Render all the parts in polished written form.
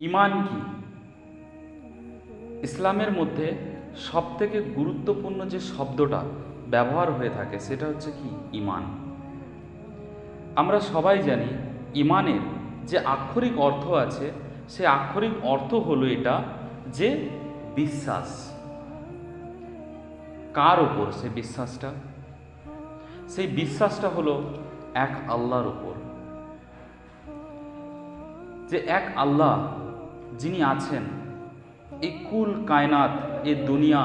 ইমান কি? ইসলামের মধ্যে সবথেকে গুরুত্বপূর্ণ যে শব্দটা ব্যবহার হয়ে থাকে সেটা হচ্ছে কি? ইমান। আমরা সবাই জানি ইমানের যে আক্ষরিক অর্থ আছে সে আক্ষরিক অর্থ হলো এটা যে বিশ্বাস। কার ওপর সে বিশ্বাসটা? সেই বিশ্বাসটা হলো এক আল্লাহর ওপর, যে এক আল্লাহ যিনি আছেন এই কুল কায়নাত, এই দুনিয়া,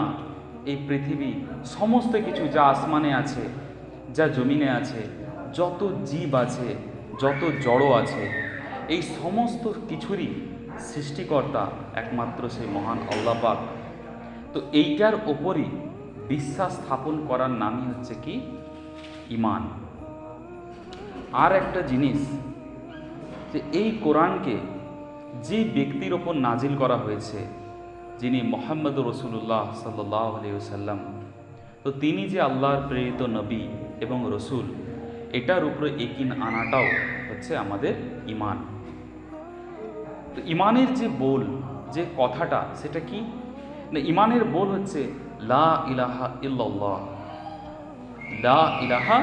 এই পৃথিবী, সমস্ত কিছু যা আসমানে আছে, যা জমিনে আছে, যত জীব আছে, যত জড় আছে, এই সমস্ত কিছুরই সৃষ্টিকর্তা একমাত্র সেই মহান আল্লাহ পাক। তো এইটার ওপরই বিশ্বাস স্থাপন করার নামই হচ্ছে কি? ইমান। আর একটা জিনিস, যে এই কোরআনকে যে ব্যক্তির ওপর নাজিল করা হয়েছে, যিনি মোহাম্মদ রসুল্লাহ সাল্লাল্লাহু আলাইহি ওয়াসাল্লাম, তো তিনি যে আল্লাহর প্রেরিত নবী এবং রসুল, এটার উপরে ইকিন আনাটাও হচ্ছে আমাদের ইমান। তো ইমানের যে বোল, যে কথাটা, সেটা কি না? ইমানের বোল হচ্ছে লা ইলাহা ইল্লাল্লাহ। লা ইলাহা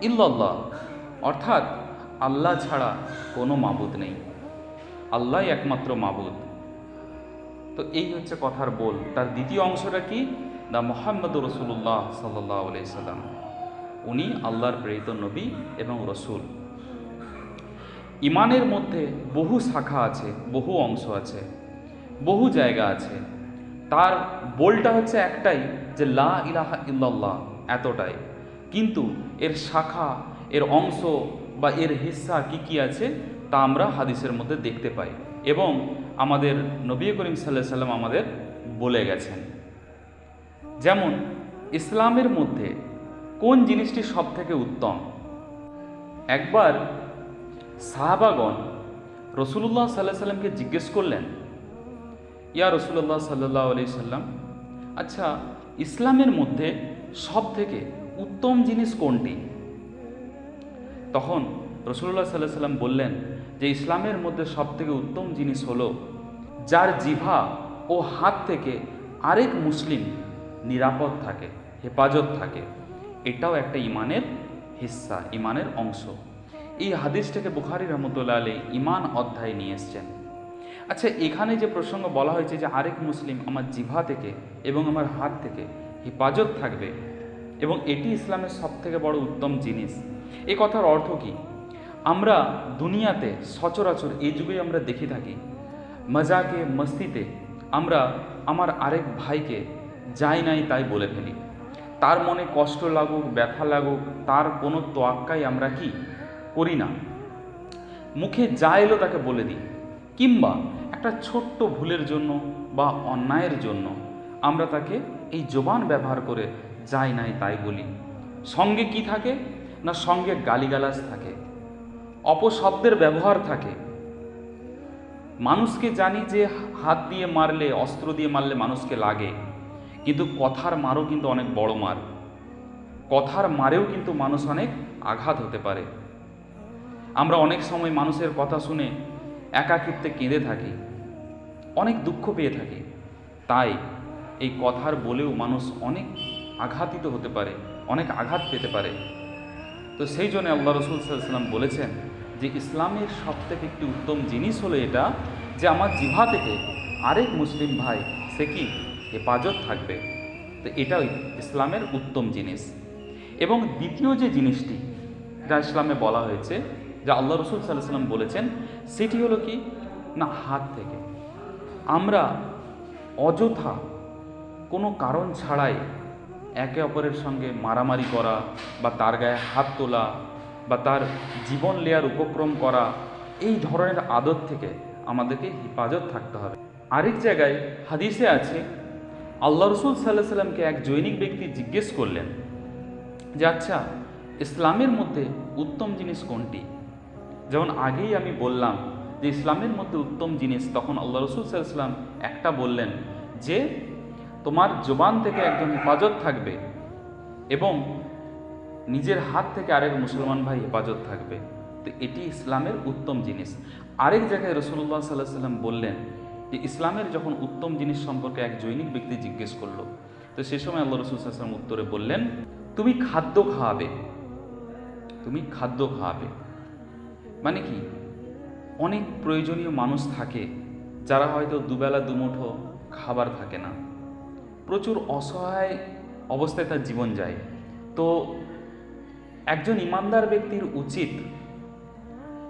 ইল্লাল্লাহ অর্থাৎ আল্লাহ ছাড়া কোনো মাবুদ নেই, আল্লাহই একমাত্র মাবুদ। তো এই হচ্ছে কথার বোল। তার দ্বিতীয় অংশটা কি? দা মোহাম্মদ রসুল্লাহ সাল্লাল্লাহু আলাইহি সাল্লাম, উনি আল্লাহর প্রেরিত নবী এবং রসুল। ইমানের মধ্যে বহু শাখা আছে, বহু অংশ আছে, বহু জায়গা আছে। তার বোলটা হচ্ছে একটাই, যে লা ইলাহা ইল্লাল্লাহ, এতটাই। কিন্তু এর শাখা, এর অংশ বা এর হিস্সা কি কি আছে তা আমরা হাদিসের মধ্যে দেখতে পাই, এবং আমাদের নবী করিম সাল্লাল্লাহু আলাইহি সাল্লাম আমাদের বলে গেছেন। যেমন ইসলামের মধ্যে কোন জিনিসটি সব থেকে উত্তম? একবার সাহাবাগণ রসুল্লাহ সাল্লাল্লাহু আলাইহি সাল্লামকে জিজ্ঞেস করলেন, ইয়া রসুল্লাহ সাল্লাল্লাহু আলাইহি সাল্লাম, আচ্ছা ইসলামের মধ্যে সব থেকে উত্তম জিনিস কোনটি? তখন রসুল্লাহ সাল্লাল্লাহু আলাইহি সাল্লাম বললেন যে ইসলামের মধ্যে সব থেকে উত্তম জিনিস হলো যার জিহ্বা ও হাত থেকে আরেক মুসলিম নিরাপদ থাকে, হেফাজত থাকে। এটাও একটা ইমানের হিস্সা, ইমানের অংশ। এই হাদিসটাকে বুখারী রহমতুল্লাহ আলাইহি ইমান অধ্যায়ে নিয়ে এসছেন। আচ্ছা, এখানে যে প্রসঙ্গ বলা হয়েছে যে আরেক মুসলিম আমার জিহ্বা থেকে এবং আমার হাত থেকে হেফাজত থাকবে, এবং এটি ইসলামের সব থেকে বড় উত্তম জিনিস, এ কথার অর্থ কি? আমরা দুনিয়াতে সচরাচর এই যুগে আমরা দেখে থাকি, মজাকে মস্তিতে আমরা আমার আরেক ভাইকে যাই নাই তাই বলে ফেলি। তার মনে কষ্ট লাগুক, ব্যথা লাগুক, তার কোনো তোয়াক্কাই আমরা কি করি না, মুখে যা এলো তাকে বলে দিই। কিংবা একটা ছোট্ট ভুলের জন্য বা অন্যায়ের জন্য আমরা তাকে এই জবান ব্যবহার করে যাই নাই তাই বলি। সঙ্গে কি থাকে না, সঙ্গে গালিগালাজ থাকে, অপশব্দের ব্যবহার থাকে। মানুষকে জানি যে হাত দিয়ে মারলে, অস্ত্র দিয়ে মারলে মানুষকে লাগে, কিন্তু কথার মারও কিন্তু অনেক বড় মার। কথার মারেও কিন্তু মানুষ অনেক আঘাত হতে পারে। আমরা অনেক সময় মানুষের কথা শুনে একাকিত্বে কেঁদে থাকি, অনেক দুঃখ পেয়ে থাকি। তাই এই কথার বলেও মানুষ অনেক আঘাতিত হতে পারে, অনেক আঘাত পেতে পারে। তো সেই জন্য আল্লাহ রসুল সাল্লাল্লাহু আলাইহি ওয়াসাল্লাম বলেছেন যে ইসলামের সবথেকে একটি উত্তম জিনিস হলো এটা, যে আমার জিহ্বা থেকে আরেক মুসলিম ভাই সে কি হেফাজত থাকবে। তো এটাই ইসলামের উত্তম জিনিস। এবং দ্বিতীয় যে জিনিসটি যা ইসলামে বলা হয়েছে, যা আল্লাহ রসুল সাল্লাল্লাহু আলাইহি ওয়াসাল্লাম বলেছেন, সেটি হলো কি না, হাত থেকে আমরা অযথা কোনো কারণ ছাড়াই একে অপরের সঙ্গে মারামারি করা, বা তার গায়ে হাত তোলা, বা তার জীবন নেয়ার উপক্রম করা, এই ধরনের আদত থেকে আমাদেরকে হেফাজত থাকতে হবে। আরেক জায়গায় হাদিসে আছে, আল্লাহ রসুল সাল্লাল্লাহু আলাইহি সাল্লামকে এক জৈনিক ব্যক্তি জিজ্ঞেস করলেন যে আচ্ছা ইসলামের মধ্যে উত্তম জিনিস কোনটি? যেমন আগেই আমি বললাম যে ইসলামের মধ্যে উত্তম জিনিস, তখন আল্লাহ রসুল সাল্লাল্লাহু আলাইহি সাল্লাম একটা বললেন যে তোমার জবান থেকে একজন হেফাজত থাকবে এবং নিজের হাত থেকে আরেক মুসলমান ভাই হেফাজত থাকবে। তো এটি ইসলামের উত্তম জিনিস। আরেক জায়গায় রাসূলুল্লাহ সাল্লাল্লাহু আলাইহি ওয়াসাল্লাম বললেন যে ইসলামের যখন উত্তম জিনিস সম্পর্কে এক জৈনিক ব্যক্তি জিজ্ঞেস করলো, তো সে সময় আল্লাহ রাসূল সাল্লাল্লাহু আলাইহি ওয়াসাল্লাম উত্তরে বললেন, তুমি খাদ্য খাওয়াবে, তুমি খাদ্য খাওয়াবে। মানে কি, অনেক প্রয়োজনীয় মানুষ থাকে যারা হয়তো দুবেলা দুমুঠো খাবার থাকে না, প্রচুর অসহায় অবস্থায় তার জীবন যায়। তো একজন ইমানদার ব্যক্তির উচিত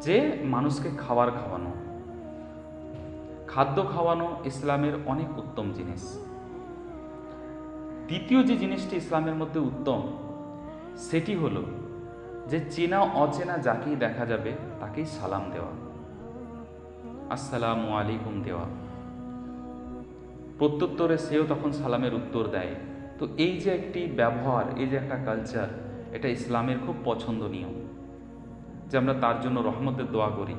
যে মানুষকে খাবার খাওয়ানো, খাদ্য খাওয়ানো ইসলামের অনেক উত্তম জিনিস। দ্বিতীয় যে জিনিসটি ইসলামের মধ্যে উত্তম, সেটি হলো যে চেনা অচেনা যাকেই দেখা যাবে তাকেই সালাম দেওয়া, আসসালামু আলাইকুম দেওয়া। প্রত্যুত্তরে সেও তখন সালামের উত্তর দেয়। তো এই যে একটি ব্যবহার, এই যে একটা কালচার, এটা ইসলামের খুব পছন্দনীয়, যে আমরা তার জন্য রহমতের দোয়া করি।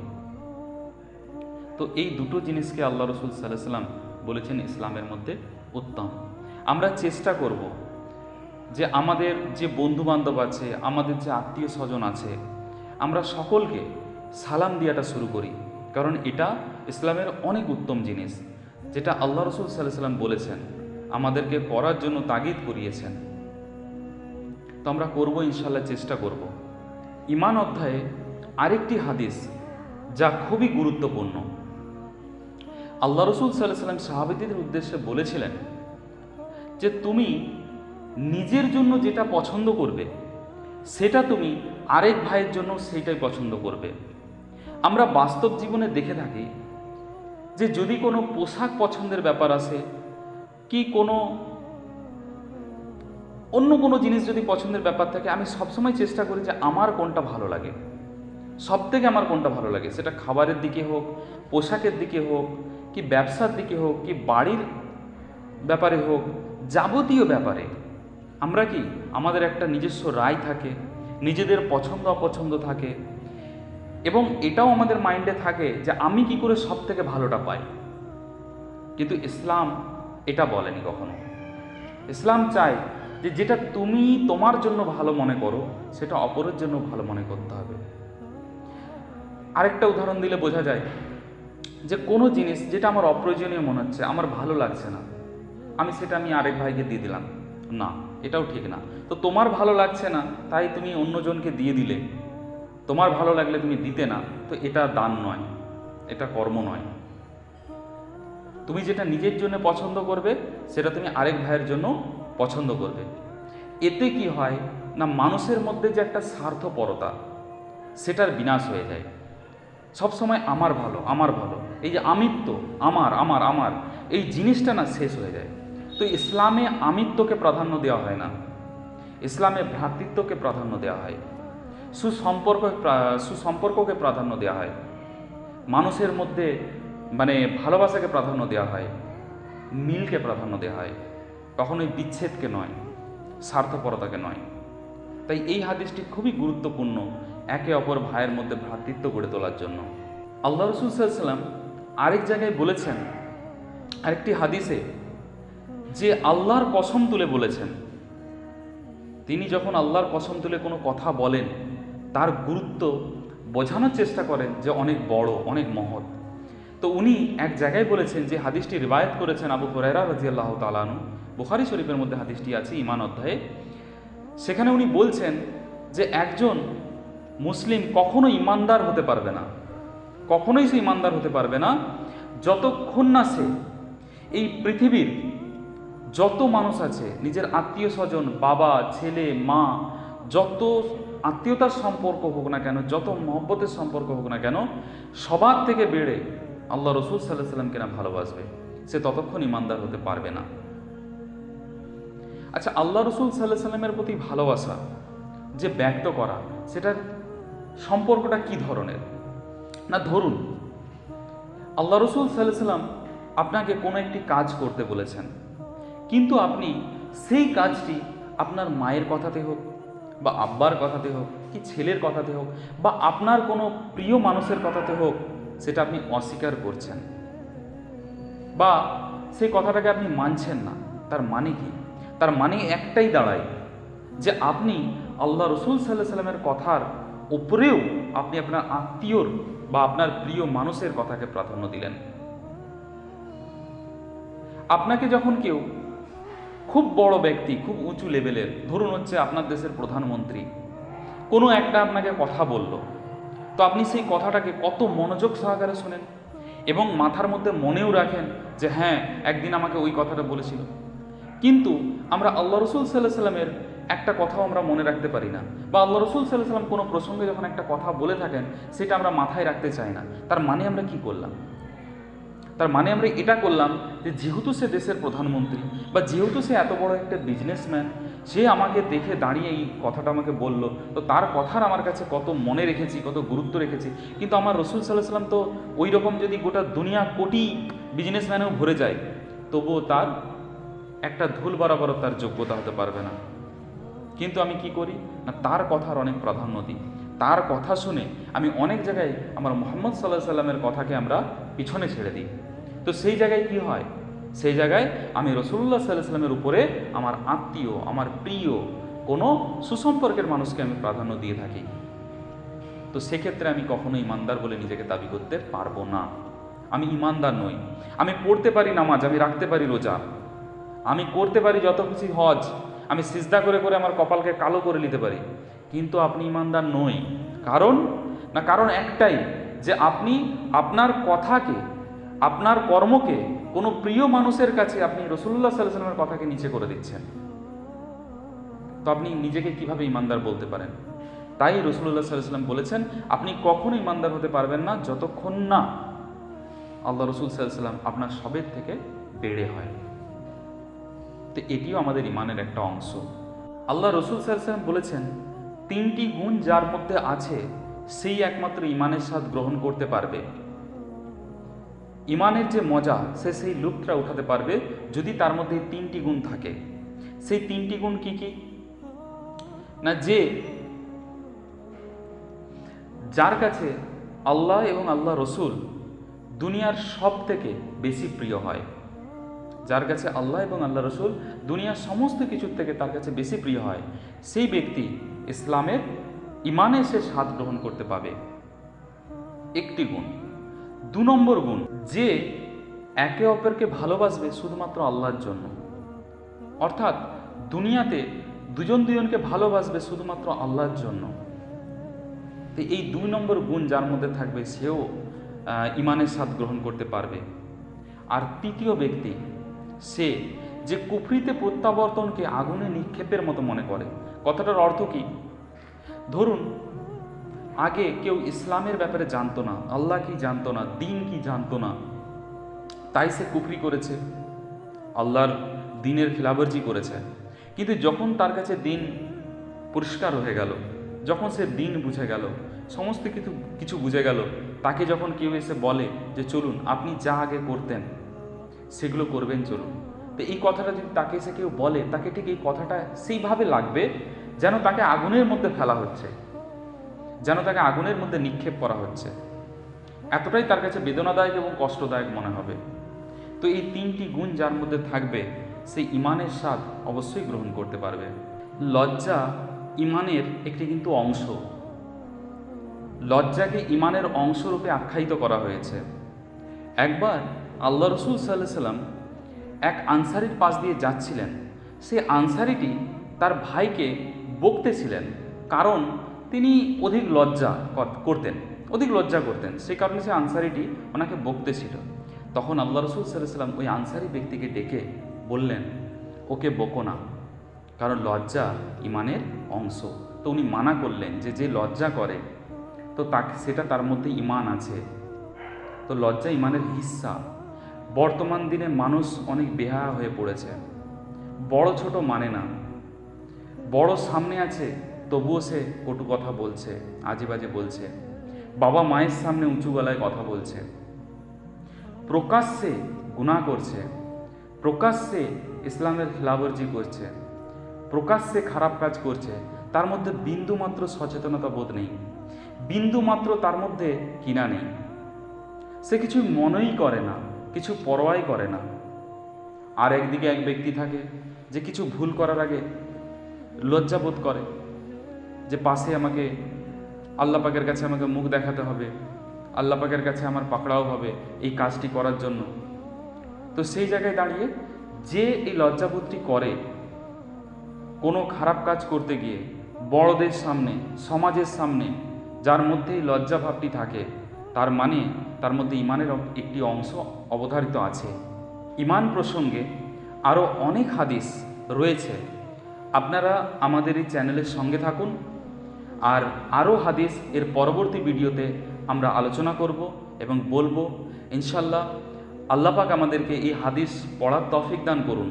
তো এই দুটো জিনিসকে আল্লাহ রাসূল সাল্লাল্লাহু আলাইহি ওয়াসাল্লাম বলেছেন ইসলামের মধ্যে উত্তম। আমরা চেষ্টা করব যে আমাদের যে বন্ধু বান্ধব আছে, আমাদের যে আত্মীয় স্বজন আছে, আমরা সকলকে সালাম দিয়াটা শুরু করি, কারণ এটা ইসলামের অনেক উত্তম জিনিস, যেটা আল্লাহ রাসূল সাল্লাল্লাহু আলাইহি ওয়াসাল্লাম বলেছেন, আমাদেরকে করার জন্য তাগিদ করিয়েছেন। তো আমরা করব, ইনশাআল্লাহ চেষ্টা করব। ঈমান অধ্যায়ে আরেকটি হাদিস যা খুবই গুরুত্বপূর্ণ। আল্লাহ রাসূল সাল্লাল্লাহু আলাইহি ওয়াসাল্লাম সাহাবীদের উদ্দেশ্যে বলেছিলেন যে তুমি নিজের জন্য যেটা পছন্দ করবে সেটা তুমি আরেক ভাইয়ের জন্য সেইটাই পছন্দ করবে। আমরা বাস্তব জীবনে দেখে থাকি যে যদি কোনো পোশাক পছন্দের ব্যাপার আসে, কি কোনো অন্য কোনো জিনিস যদি পছন্দের ব্যাপার থাকে, আমি সবসময় চেষ্টা করি যে আমার কোনটা ভালো লাগে, সব থেকে আমার কোনটা ভালো লাগে, সেটা খাবারের দিকে হোক, পোশাকের দিকে হোক, কি ব্যবসার দিকে হোক, কি বাড়ির ব্যাপারে হোক, যাবতীয় ব্যাপারে আমরা কি আমাদের একটা নিজস্ব রায় থাকে, নিজেদের পছন্দ অপছন্দ থাকে, এবং এটাও আমাদের মাইন্ডে থাকে যে আমি কি করে সব থেকে ভালোটা পাই। কিন্তু ইসলাম এটা বলেনি কখনো। ইসলাম চায় যে যেটা তুমি তোমার জন্য ভালো মনে করো সেটা অপরের জন্য ভালো মনে করতে হবে। আরেকটা উদাহরণ দিলে বোঝা যায় যে কোনো জিনিস যেটা আমার অপ্রয়োজনীয় মনে হচ্ছে, আমার ভালো লাগছে না, সেটা আমি আরেক ভাইকে দিয়ে দিলাম, না, এটাও ঠিক না। তো তোমার ভালো লাগছে না তাই তুমি অন্যজনকে দিয়ে দিলে, তোমার ভালো লাগলে তুমি দিতে না, তো এটা দান নয়, এটা কর্ম নয়। তুমি যেটা নিজের জন্য পছন্দ করবে সেটা তুমি আরেক ভাইয়ের জন্য পছন্দ করবে। এতে কি হয় না, মানুষের মধ্যে যে একটা স্বার্থপরতা সেটার বিনাশ হয়ে যায়। সবসময় আমার ভালো, আমার ভালো, এই যে আমিত্ব, আমার আমার আমার এই জিনিসটা না শেষ হয়ে যায়। তো ইসলামে আমিত্বকে প্রাধান্য দেওয়া হয় না, ইসলামে ভ্রাতৃত্বকে প্রাধান্য দেওয়া হয়, সুসম্পর্ককে প্রাধান্য দেওয়া হয়, মানুষের মধ্যে ভালোবাসাকে প্রাধান্য দেওয়া হয়, মিলকে প্রাধান্য দেওয়া হয়, কখনোই বিচ্ছেদকে নয়, স্বার্থপরতাকে নয়। তাই এই হাদিসটি খুবই গুরুত্বপূর্ণ একে অপর ভাইয়ের মধ্যে ভ্রাতৃত্ব গড়ে তোলার জন্য। আল্লাহ রাসূল সাল্লাল্লাহু আলাইহি ওয়াসাল্লাম আরেক জায়গায় বলেছেন, আরেকটি হাদিসে, যে আল্লাহর কসম তুলে বলেছেন, তিনি যখন আল্লাহর কসম তুলে কোনো কথা বলেন তার গুরুত্ব বোঝানোর চেষ্টা করেন যে অনেক বড়, অনেক মহৎ। তো উনি এক জায়গায় বলেছেন, যে হাদিসটি রিওয়ায়াত করেছেন আবু হুরায়রা রাদিয়াল্লাহু তাআলা আনহু, বুখারী শরীফের মধ্যে হাদিসটি আছে ঈমান অধ্যায়ে। সেখানে উনি বলছেন যে একজন মুসলিম কখনো ইমানদার হতে পারবে না, কখনোই সে ইমানদার হতে পারবে না যতক্ষণ না সে এই পৃথিবীর যত মানুষ আছে, নিজের আত্মীয় স্বজন, বাবা, ছেলে, মা, যত আত্মীয়তার সম্পর্ক হোক না কেন, যত মহব্বতের সম্পর্ক হোক না কেন, সবার থেকে বেড়ে আল্লাহ রাসূল সাল্লাল্লাহু আলাইহি ওয়াসাল্লামকে না ভালোবাসবে, সে ততক্ষণ ইমানদার হতে পারবে না। আচ্ছা, আল্লাহ রাসূল সাল্লাল্লাহু আলাইহি ওয়াসাল্লামের প্রতি ভালোবাসা যে ব্যক্ত করা, সেটার সম্পর্কটা কি ধরনের? না, ধরুন আল্লাহ রাসূল সাল্লাল্লাহু আলাইহি ওয়াসাল্লাম আপনাকে কোনো একটি কাজ করতে বলেছেন, কিন্তু আপনি সেই কাজটি আপনার মায়ের কথাতে হোক, বা আব্বার কথাতে হোক, কি ছেলের কথাতে হোক, বা আপনার কোনো প্রিয় মানুষের কথাতে হোক, সেটা আপনি অস্বীকার করছেন, বা সেই কথাটাকে আপনি মানছেন না। তার মানে কি? তার মানে একটাই দাঁড়ায় যে আপনি আল্লাহ রাসূল সাল্লাল্লাহু আলাইহি ওয়াসাল্লামের কথার উপরেও আপনি আপনার আত্মীয়র বা আপনার প্রিয় মানুষের কথাকে প্রাধান্য দিলেন। আপনাকে যখন কেউ খুব বড় ব্যক্তি, খুব উঁচু লেভেলের, ধরুন হচ্ছে আপনার দেশের প্রধানমন্ত্রী, কোনো একটা আপনাকে কথা বলল, তো আপনি সেই কথাটাকে কত মনোযোগ সহকারে শোনেন এবং মাথার মধ্যে মনেও রাখেন যে হ্যাঁ, একদিন আমাকে ওই কথাটা বলেছিল। কিন্তু আমরা আল্লাহ রসুল সাল্লাহ সাল্লামের একটা কথাও আমরা মনে রাখতে পারি না, বা আল্লাহ রসুল সাল্লাহ সাল্লাম কোনো প্রসঙ্গে যখন একটা কথা বলে থাকেন সেটা আমরা মাথায় রাখতে চাই না। তার মানে আমরা কি করলাম? তার মানে আমরা এটা করলাম যে যেহেতু সে দেশের প্রধানমন্ত্রী বা যেহেতু সে এত বড় একটা বিজনেসম্যান, সে আমাকে দেখে দাঁড়িয়ে এই কথাটা আমাকে বলল, তো তার কথার আমার কাছে কত মনে রেখেছি, কত গুরুত্ব রেখেছি। কিন্তু আমার রসুল সাল্লাহ সাল্লাম তো ওই রকম যদি গোটা দুনিয়া কোটি বিজনেসম্যানেও ভরে যায়, তবুও তার একটা ধুল বরাবরও তার যোগ্যতা হতে পারবে না। কিন্তু আমি কি করি না, তার কথার অনেক প্রাধান্য দিই। তার কথা শুনে আমি অনেক জায়গায় আমার মুহাম্মদ সাল্লাল্লাহু আলাইহি সাল্লামের কথাকে আমরা পিছনে ছেড়ে দিই। তো সেই জায়গায় কি হয়? সেই জায়গায় আমি রাসূলুল্লাহ সাল্লাল্লাহু আলাইহি সাল্লামের উপরে আমার আত্মীয়, আমার প্রিয় কোনো সুসম্পর্কের মানুষকে আমি প্রাধান্য দিয়ে থাকি। তো সেক্ষেত্রে আমি কখনো ইমানদার বলে নিজেকে দাবি করতে পারবো না। আমি ইমানদার নই। আমি পড়তে পারি নামাজ, আমি রাখতে পারি রোজা, আমি করতে পারি যত কিছু হজ, আমি সিজদা করে করে আমার কপালকে কালো করে নিতে পারি, কিন্তু আপনি ইমানদার নই। কারণ একটাই, যে আপনি আপনার কথাকে, আপনার কর্মকে কোনো প্রিয় মানুষের কাছে আপনি রাসূলুল্লাহ সাল্লাল্লাহু আলাইহি ওয়াসাল্লামের কথাকে নিচে করে দিচ্ছেন। তো আপনি নিজেকে কিভাবে ইমানদার বলতে পারেন? তাই রাসূলুল্লাহ সাল্লাল্লাহু আলাইহি ওয়াসাল্লাম বলেছেন, আপনি কখনো ইমানদার হতে পারবেন না যতক্ষণ না আল্লাহ রসুল সাল্লাল্লাহু আলাইহি ওয়াসাল্লাম আপনার সবের থেকে বেড়ে হয়। তো এটিও আমাদের ইমানের একটা অংশ। আল্লাহ রসুল সাল্লাল্লাহু আলাইহি ওয়াসাল্লাম বলেছেন, 3টি গুণ যার মধ্যে আছে সেই একমাত্র ইমানের স্বাদ গ্রহণ করতে পারবে। ইমানের যে মজা সে সেই লুপ্তটা উঠাতে পারবে যদি তার মধ্যে 3টি গুণ থাকে। সেই 3টি গুণ কি কি? না, যে যার কাছে আল্লাহ এবং আল্লাহ রসুল দুনিয়ার সব থেকে বেশি প্রিয় হয়, যার কাছে আল্লাহ এবং আল্লাহ রসুল দুনিয়ার সমস্ত কিছুর থেকে তার কাছে বেশি প্রিয় হয়, সেই ব্যক্তি ইসলামের ইমানে সে স্বাদ গ্রহণ করতে পাবে। একটি গুণ। 2 নম্বর গুণ, যে একে অপরকে ভালোবাসবে শুধুমাত্র আল্লাহর জন্য। অর্থাৎ দুনিয়াতে দুজন দুজনকে ভালোবাসবে শুধুমাত্র আল্লাহর জন্য। তো এই 2 নম্বর গুণ যার মধ্যে থাকবে সেও ইমানের স্বাদ গ্রহণ করতে পারবে। আর 3য় ব্যক্তি, সে যে কুফরিতে প্রত্যাবর্তনকে আগুনে নিক্ষেপের মতো মনে করে। কথাটার অর্থ কি? ধরুন আগে কেউ ইসলামের ব্যাপারে জানতো না, আল্লাহ কি জানতো না, দিন কি জানতো না, তাই সে কুফরি করেছে, আল্লাহর দিনের খিলাফবর্জি করেছে। কিন্তু যখন তার কাছে দিন পরিষ্কার হয়ে গেল, যখন সে দিন বুঝে গেল, সমস্ত কিছু বুঝে গেল, তাকে যখন কেউ এসে বলে যে চলুন আপনি যা আগে করতেন সেগুলো করবেন, চলুন, তো এই কথাটা যদি তাকে এসে কেউ বলে, তাকে ঠিক এই কথাটা সেইভাবে লাগবে যেন তাকে আগুনের মধ্যে ফেলা হচ্ছে, যেন তাকে আগুনের মধ্যে নিক্ষেপ করা হচ্ছে। এতটাই তার কাছে বেদনাদায়ক এবং কষ্টদায়ক মনে হবে। তো এই 3টি গুণ যার মধ্যে থাকবে সেই ইমানের স্বাদ অবশ্যই গ্রহণ করতে পারবে। লজ্জা ইমানের একটি কিন্তু অংশ। লজ্জাকে ইমানের অংশরূপে আখ্যায়িত করা হয়েছে। একবার আল্লাহ রসুল সাল্লাল্লাহু আলাইহি সাল্লাম এক আনসারীর পাশ দিয়ে যাচ্ছিলেন। সেই আনসারীটি তার ভাইকে বকতেছিলেন, কারণ তিনি অধিক লজ্জা করতেন, সেই কারণে সে আনসারীটি ওনাকে বকতেছিল। তখন আল্লাহ রসুল সাল্লাল্লাহু আলাইহি সাল্লাম ওই আনসারী ব্যক্তিকে ডেকে বললেন, ওকে বকো না, কারণ লজ্জা ইমানের অংশ। তো উনি মানা করলেন যে যে লজ্জা করে তো সেটা তার মধ্যে ইমান আছে। তো লজ্জা ইমানের হিস্সা। বর্তমান দিনে মানুষ অনেক বেহায়া হয়ে পড়েছে, বড় ছোট মানে না, বড় সামনে আছে তবুও সে কটু কথা বলছে, আজে বাজে বলছে, বাবা মায়ের সামনে উঁচু গলায় কথা বলছে, প্রকাশ্যে গুনাহ করছে, প্রকাশ্যে ইসলামের খিলাফবর্জি করছে, প্রকাশ্যে খারাপ কাজ করছে, তার মধ্যে বিন্দু মাত্র সচেতনতা বোধ নেই, বিন্দু মাত্র তার মধ্যে কিনা নেই, সে কিছু মনেই করে না, কিছু পরোয়াই করে না। আর একদিকে এক ব্যক্তি থাকে যে কিছু ভুল করার আগে লজ্জাবোধ করে যে পাশে আমাকে আল্লাহ পাকের কাছে আমাকে মুখ দেখাতে হবে, আল্লাহ পাকের কাছে আমার পাকড়াও হবে এই কাজটি করার জন্য। তো সেই জায়গায় দাঁড়িয়ে যে এই লজ্জাবোধটি করে কোনো খারাপ কাজ করতে গিয়ে বড়দের সামনে, সমাজের সামনে, যার মধ্যে এই লজ্জাভাবটি থাকে, তার মানে তার মধ্যে ইমানের একটি অংশ অবধারিত আছে। ইমান প্রসঙ্গে আরও অনেক হাদিস রয়েছে, আপনারা আমাদের এই চ্যানেলের সঙ্গে থাকুন। আর আরও হাদিস এর পরবর্তী ভিডিওতে আমরা আলোচনা করব এবং বলবো। ইনশাল্লাহ আল্লাহ পাক আমাদেরকে এই হাদিস পড়ার তৌফিক দান করুন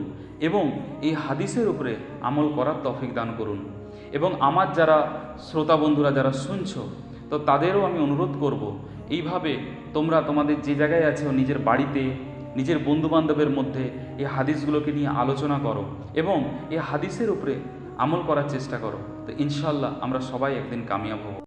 এবং এই হাদিসের উপরে আমল করার তৌফিক দান করুন। এবং আমার যারা শ্রোতা বন্ধুরা যারা শুনছো, তো তাদেরও আমি অনুরোধ করব, এইভাবে তোমরা তোমাদের যে জায়গায় আছো নিজের বাড়িতে, নিজের বন্ধুবান্ধবের মধ্যে এই হাদিসগুলোকে নিয়ে আলোচনা করো এবং এই হাদিসের উপরে আমল করার চেষ্টা করো। তো ইনশাল্লাহ আমরা সবাই একদিন কামিয়াব হব।